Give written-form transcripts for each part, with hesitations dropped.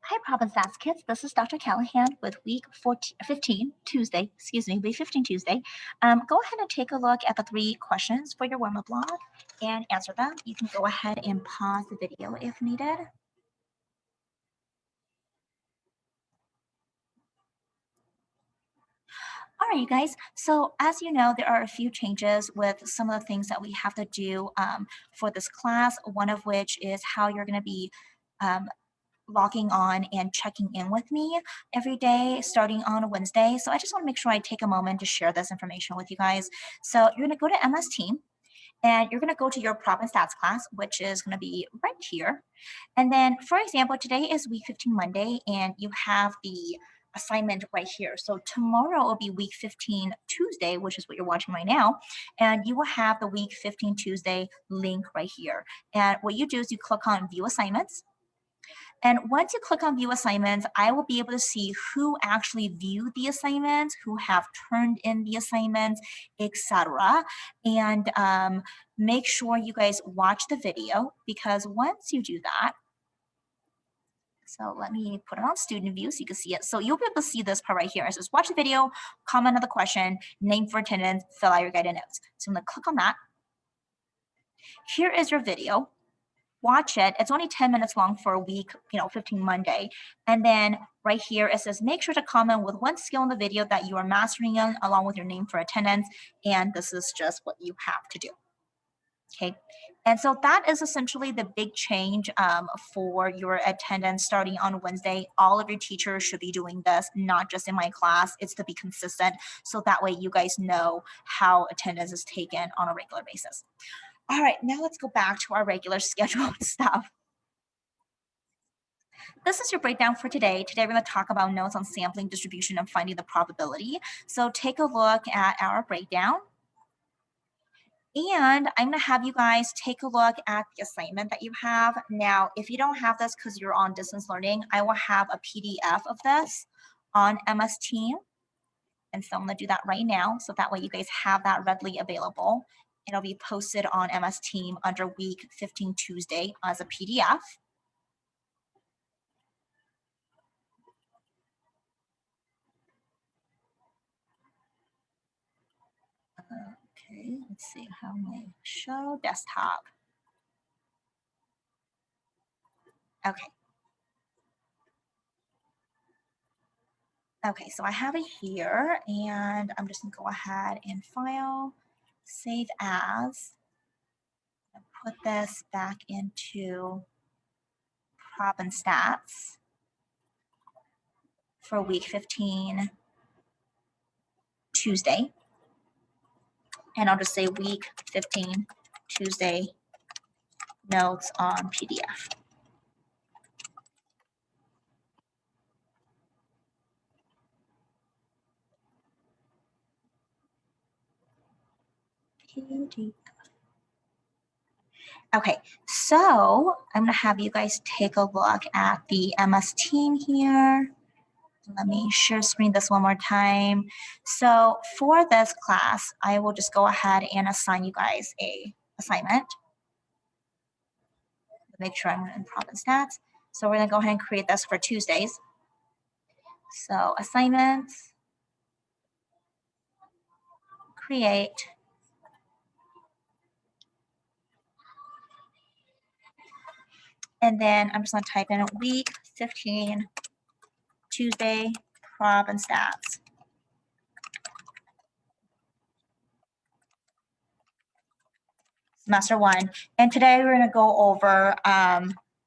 Hi, ProbStats kids. This is Dr. Callahan with week 15 Tuesday. Week 15 Tuesday. Go ahead and take a look at the 3 questions for your warm-up log and answer them. You can go ahead and pause the video if needed. All right, you guys. So as you know, there are a few changes with some of the things that we have to do for this class, one of which is how you're going to be logging on and checking in with me every day starting on Wednesday. So I just want to make sure I take a moment to share this information with you guys. So you're going to go to MS Team and you're going to go to your ProbStats class, which is going to be right here. And then, for example, today is week 15 Monday and you have the assignment right here. So tomorrow will be week 15 Tuesday, which is what you're watching right now. And you will have the week 15 Tuesday link right here. And what you do is you click on view assignments. And once you click on view assignments, I will be able to see who actually viewed the assignments, who have turned in the assignments, etc. And make sure you guys watch the video, because once you do that, so let me put it on student view so you can see it. So you'll be able to see this part right here. It says watch the video, comment on the question, name for attendance, fill out your guided notes. So I'm going to click on that. Here is your video. Watch it. It's only 10 minutes long for a week, 15 Monday. And then right here, it says, make sure to comment with one skill in the video that you are mastering in, along with your name for attendance. And this is just what you have to do. Okay. And so that is essentially the big change for your attendance starting on Wednesday. All of your teachers should be doing this, not just in my class. It's to be consistent. So that way you guys know how attendance is taken on a regular basis. All right, now let's go back to our regular scheduled stuff. This is your breakdown for today. Today, we're going to talk about notes on sampling, distribution, and finding the probability. So take a look at our breakdown. And I'm going to have you guys take a look at the assignment that you have. Now, if you don't have this because you're on distance learning, I will have a PDF of this on MS Team. And so I'm going to do that right now. So that way you guys have that readily available. It'll be posted on MS Team under week 15 Tuesday as a PDF. Okay, let's see how I show desktop. Okay. Okay, so I have it here and I'm just gonna go ahead and file, save as, and put this back into ProbStats for week 15 Tuesday. And I'll just say week 15 Tuesday notes on PDF. PDF. Okay, so I'm going to have you guys take a look at the MS Team here. Let me share screen this one more time. So for this class, I will just go ahead and assign you guys a assignment. Make sure I'm in ProbStats. So we're going to go ahead and create this for Tuesdays. So assignments, create. And then I'm just going to type in week 15 Tuesday ProbStats. Semester 1. And today we're going to go over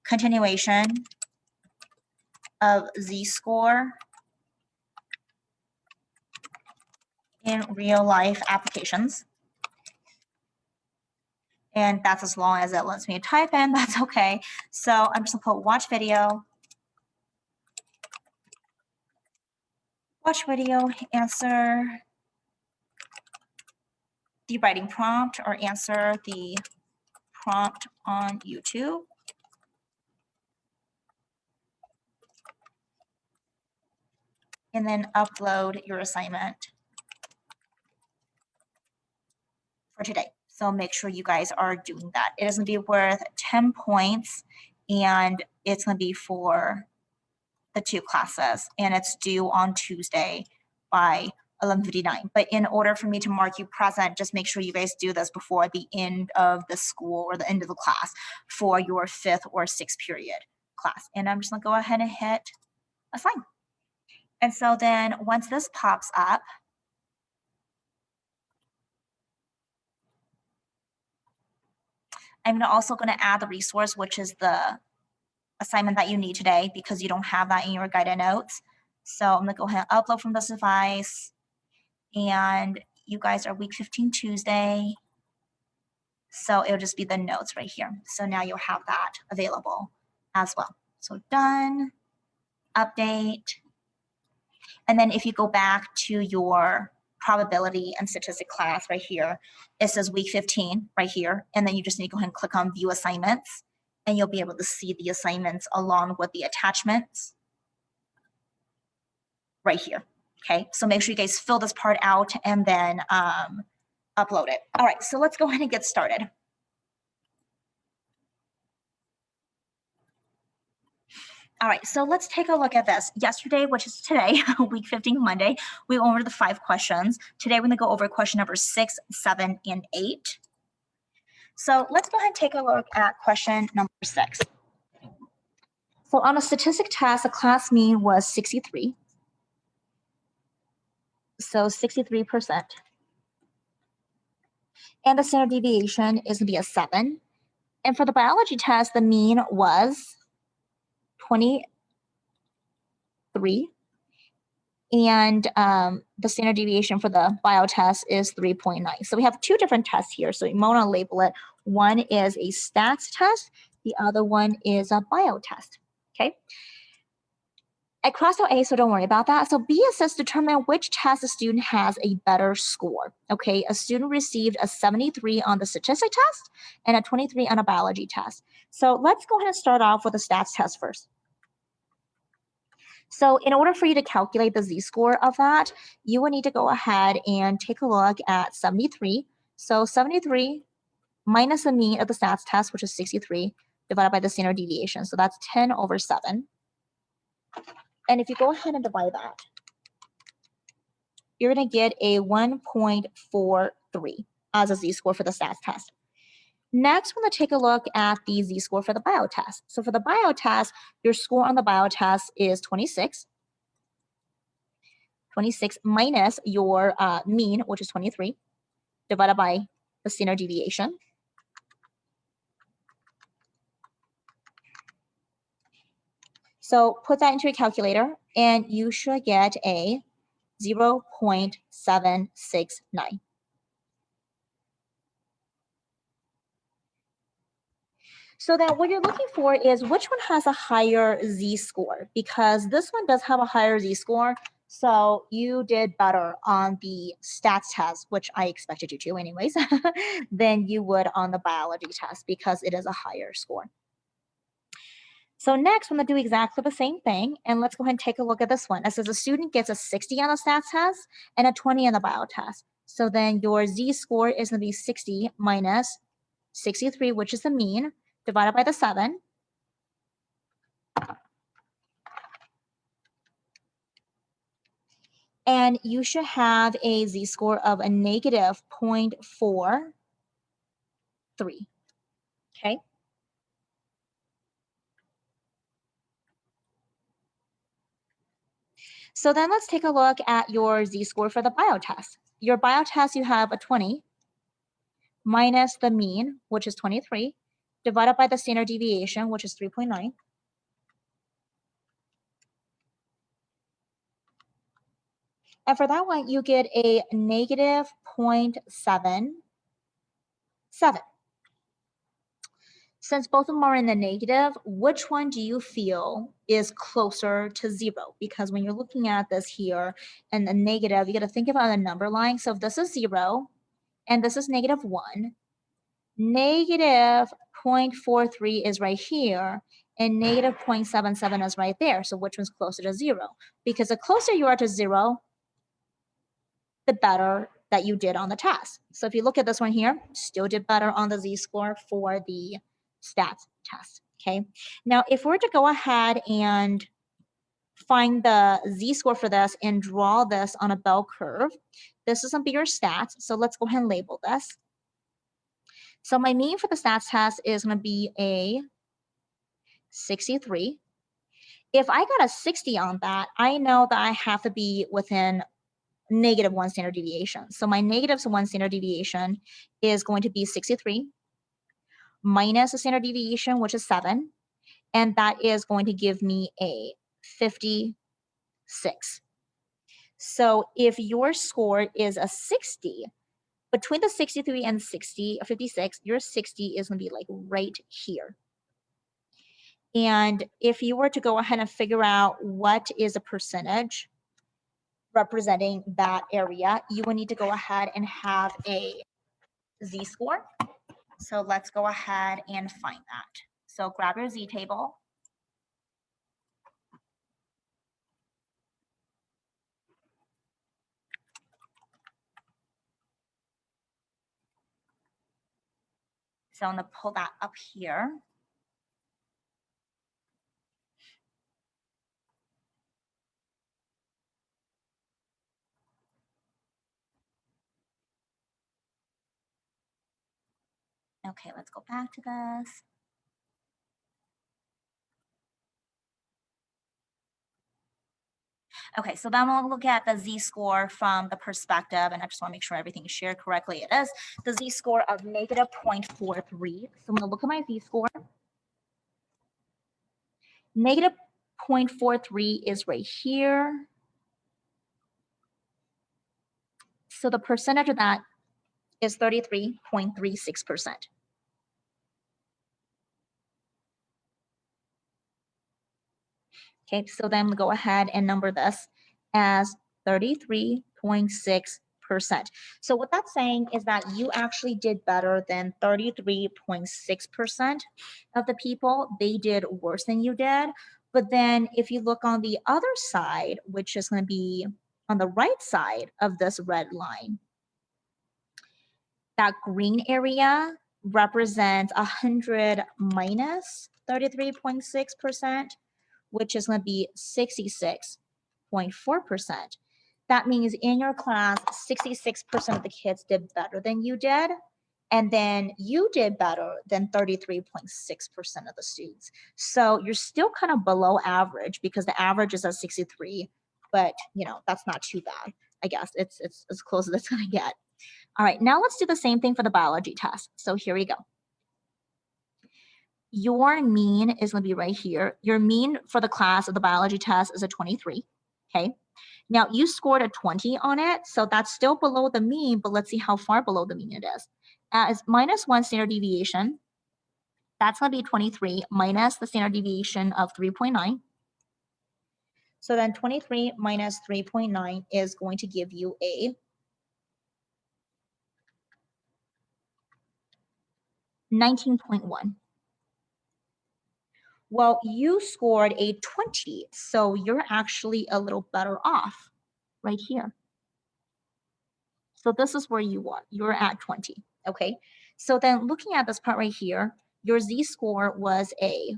continuation of Z-score in real life applications. And that's as long as it lets me type in, that's okay. So I'm just gonna put watch video, answer the writing prompt or answer the prompt on YouTube. And then upload your assignment for today. So make sure you guys are doing that. It is going to be worth 10 points and it's going to be for the 2 classes, and it's due on Tuesday by 11:59. But in order for me to mark you present, just make sure you guys do this before the end of the school or the end of the class for your 5th or 6th period class. And I'm just gonna go ahead and hit assign. And so then once this pops up, I'm also going to add the resource, which is the assignment that you need today because you don't have that in your guided notes. So I'm going to go ahead and upload from this device. And you guys are week 15 Tuesday. So it'll just be the notes right here. So now you'll have that available as well. So done, update. And then if you go back to your probability and statistic class right here, it says week 15 right here. And then you just need to go ahead and click on view assignments and you'll be able to see the assignments along with the attachments right here. Okay, so make sure you guys fill this part out and then upload it. All right, so let's go ahead and get started. All right, so let's take a look at this. Yesterday, which is today, week 15, Monday, we went over the 5 questions. Today, we're going to go over question number 6, 7, and 8. So let's go ahead and take a look at question number 6. So on a statistic test, the class mean was 63. So 63%. And the standard deviation is going to be a 7. And for the biology test, the mean was 23, and the standard deviation for the bio test is 3.9. So we have 2 different tests here. So you want to label it. One is a stats test. The other one is a bio test. Okay. I crossed out A, so don't worry about that. So B says determine which test a student has a better score. Okay, a student received a 73 on the statistic test and a 23 on a biology test. So let's go ahead and start off with the stats test first. So in order for you to calculate the z-score of that, you will need to go ahead and take a look at 73. So 73 minus the mean of the stats test, which is 63, divided by the standard deviation. So that's 10 over 7. And if you go ahead and divide that, you're going to get a 1.43 as a z-score for the stats test. Next, we're going to take a look at the z-score for the bio test. So for the bio test, your score on the bio test is 26. 26 minus your mean, which is 23, divided by the standard deviation. So put that into a calculator, and you should get a 0.769. So then what you're looking for is which one has a higher z-score, because this one does have a higher z-score. So you did better on the stats test, which I expected you to anyways, than you would on the biology test because it is a higher score. So next, I'm going to do exactly the same thing. And let's go ahead and take a look at this one. It says a student gets a 60 on the stats test and a 20 on the bio test. So then your z-score is going to be 60 minus 63, which is the mean, divided by the 7. And you should have a z-score of a negative 0.43. Okay. So then let's take a look at your z-score for the bio test. Your bio test, you have a 20 minus the mean, which is 23, divided by the standard deviation, which is 3.9. And for that one, you get a negative 0.77. Since both of them are in the negative, which one do you feel is closer to 0? Because when you're looking at this here and the negative, you got to think about the number line. So if this is 0 and this is negative 1, negative 0.43 is right here and negative 0.77 is right there. So which one's closer to 0? Because the closer you are to 0, the better that you did on the test. So if you look at this one here, still did better on the z-score for the stats test. Okay. Now, if we're to go ahead and find the z-score for this and draw this on a bell curve. This is going to be your stats. So let's go ahead and label this. So my mean for the stats test is going to be a 63. If I got a 60 on that, I know that I have to be within -1 standard deviation. So my -1 standard deviation is going to be 63 minus the standard deviation, which is 7. And that is going to give me a 56. So if your score is a 60, between the 63 and 60, or 56, your 60 is going to be like right here. And if you were to go ahead and figure out what is a percentage representing that area, you would need to go ahead and have a z-score. So let's go ahead and find that. So grab your z-table. So I'm going to pull that up here. Okay, let's go back to this. Okay, so then we'll look at the z-score from the perspective, and I just want to make sure everything is shared correctly. It is the z-score of -0.43. So I'm going to look at my z-score. -0.43 is right here. So the percentage of that is 33.36%. Okay, so then go ahead and number this as 33.6%. So what that's saying is that you actually did better than 33.6% of the people. They did worse than you did. But then if you look on the other side, which is going to be on the right side of this red line, that green area represents 100 minus 33.6%, which is going to be 66.4%. That means in your class, 66% of the kids did better than you did. And then you did better than 33.6% of the students. So you're still kind of below average because the average is at 63, but you know, that's not too bad. I guess it's as close as it's going to get. All right, now let's do the same thing for the biology test. So here we go. Your mean is going to be right here. Your mean for the class of the biology test is a 23, okay? Now, you scored a 20 on it, so that's still below the mean, but let's see how far below the mean it is. As -1 standard deviation, that's going to be 23 minus the standard deviation of 3.9. So then 23 minus 3.9 is going to give you a 19.1. Well, you scored a 20, so you're actually a little better off right here. So this is where you are. You're at 20, okay? So then looking at this part right here, your z-score was a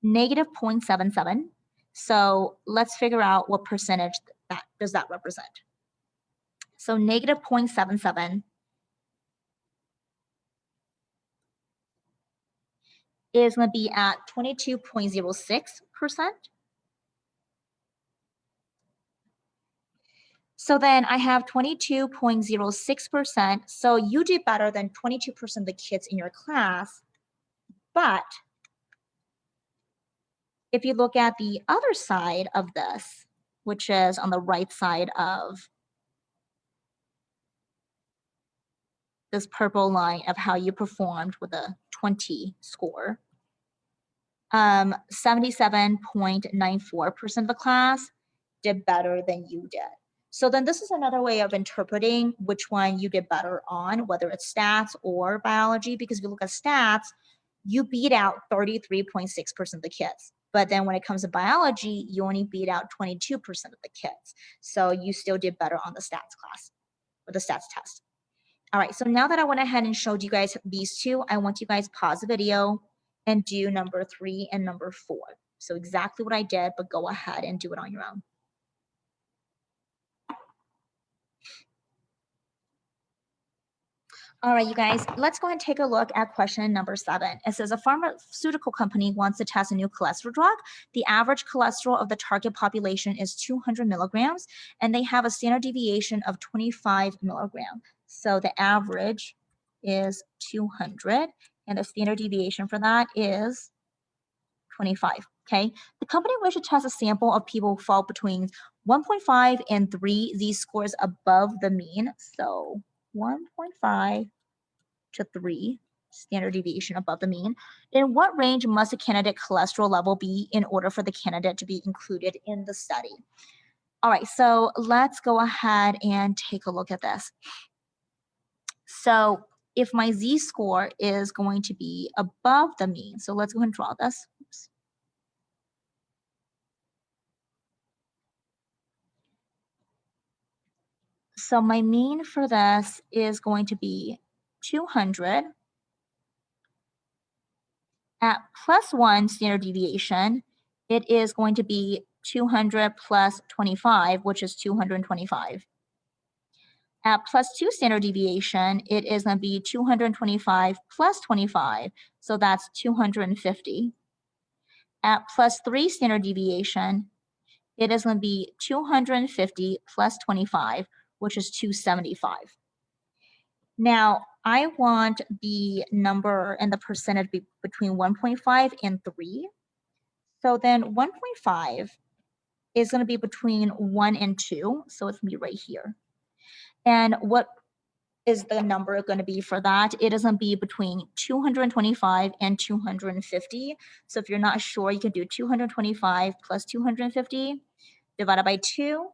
-0.77. So let's figure out what percentage that does that represent. So -0.77 is going to be at 22.06%. So then I have 22.06%. So you did better than 22% of the kids in your class. But if you look at the other side of this, which is on the right side of this purple line of how you performed with a 20 score, 77.94% of the class did better than you did. So then this is another way of interpreting which one you did better on, whether it's stats or biology, because if you look at stats, you beat out 33.6% of the kids. But then when it comes to biology, you only beat out 22% of the kids. So you still did better on the stats class or the stats test. All right, so now that I went ahead and showed you guys these two, I want you guys pause the video and do number 3 and number 4. So exactly what I did, but go ahead and do it on your own. All right, you guys, let's go ahead and take a look at question number 7. It says a pharmaceutical company wants to test a new cholesterol drug. The average cholesterol of the target population is 200 milligrams, and they have a standard deviation of 25 milligrams. So the average is 200, and the standard deviation for that is 25. Okay. The company wishes to test a sample of people who fall between 1.5 and 3 Z-scores above the mean. So 1.5 to 3 standard deviation above the mean. In what range must a candidate cholesterol level be in order for the candidate to be included in the study? All right, so let's go ahead and take a look at this. So if my Z-score is going to be above the mean, so let's go ahead and draw this. Oops. So my mean for this is going to be 200 at plus 1 standard deviation. It is going to be 200 plus 25, which is 225. At plus 2 standard deviation, it is going to be 225 plus 25, so that's 250. At plus 3 standard deviation, it is going to be 250 plus 25, which is 275. Now, I want the number and the percentage between 1.5 and 3. So then 1.5 is going to be between 1 and 2. So it's going to be right here. And what is the number going to be for that? It is going to be between 225 and 250. So if you're not sure, you can do 225 plus 250 divided by 2,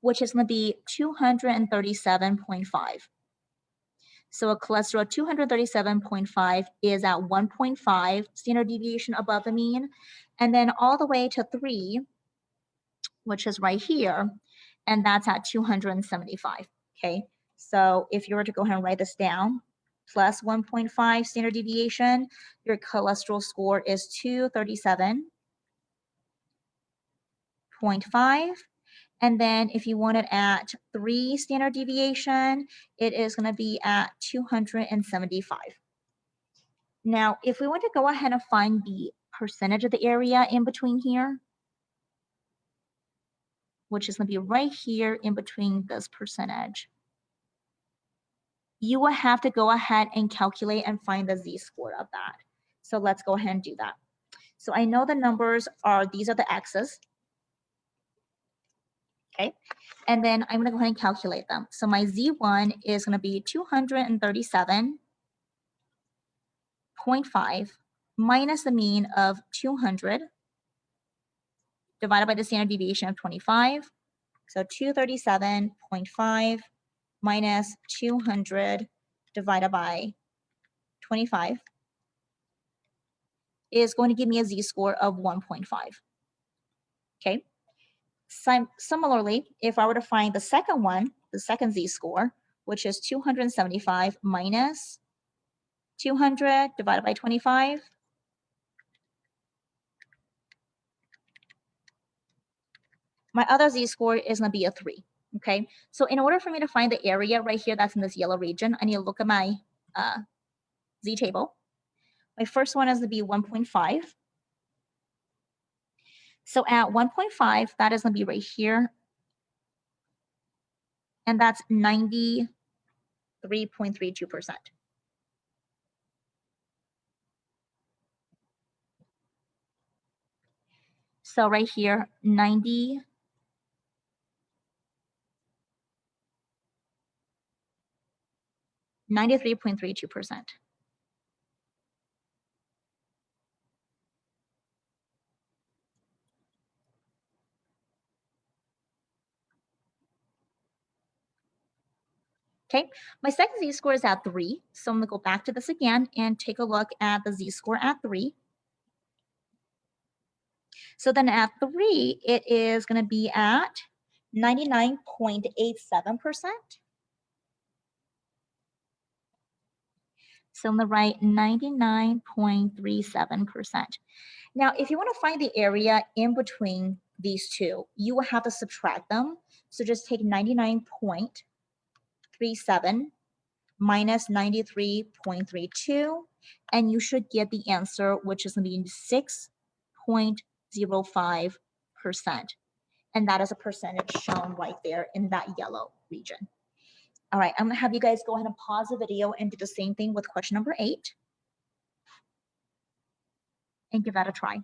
which is going to be 237.5. So a cholesterol of 237.5 is at 1.5 standard deviation above the mean. And then all the way to 3, which is right here, and that's at 275, okay? So if you were to go ahead and write this down, plus 1.5 standard deviation, your cholesterol score is 237.5. And then if you want it at 3 standard deviation, it is going to be at 275. Now, if we want to go ahead and find the percentage of the area in between here, which is going to be right here in between this percentage, you will have to go ahead and calculate and find the Z-score of that. So let's go ahead and do that. So I know the numbers are, these are the X's. Okay, and then I'm going to go ahead and calculate them. So my Z1 is going to be 237.5 minus the mean of 200 divided by the standard deviation of 25. So 237.5 minus 200 divided by 25 is going to give me a Z-score of 1.5. Okay. Similarly, if I were to find the second one, the second Z-score, which is 275 minus 200 divided by 25, my other Z-score is going to be a 3. Okay, so in order for me to find the area right here that's in this yellow region, I need to look at my Z table. My first one is going to be 1.5. So at 1.5, that is going to be right here. And that's 93.32%. So right here, 93.32%. Okay, my second Z-score is at 3. So I'm going to go back to this again and take a look at the Z-score at 3. So then at 3, it is going to be at 99.87%. So on the right, 99.37%. Now, if you want to find the area in between these two, you will have to subtract them. So just take 99.37 minus 93.32, and you should get the answer, which is going to be 6.05%. And that is a percentage shown right there in that yellow region. All right, I'm going to have you guys go ahead and pause the video and do the same thing with question number 8. And give that a try.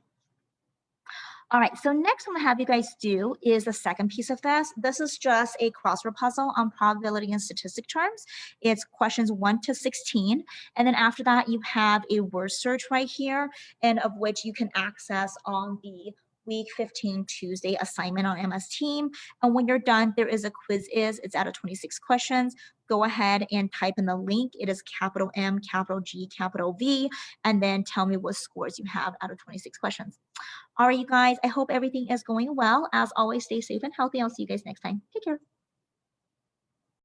All right, so next I'm gonna have you guys do is the second piece of this. This is just a crossword puzzle on probability and statistic terms. It's questions 1 to 16. And then after that, you have a word search right here, and of which you can access on the week 15 Tuesday assignment on MS Team. And when you're done, there is a quiz it's out of 26 questions. Go ahead and type in the link. It is capital M, capital G, capital V, and then tell me what scores you have out of 26 questions. All right, you guys, I hope everything is going well. As always, stay safe and healthy. I'll see you guys next time. Take care.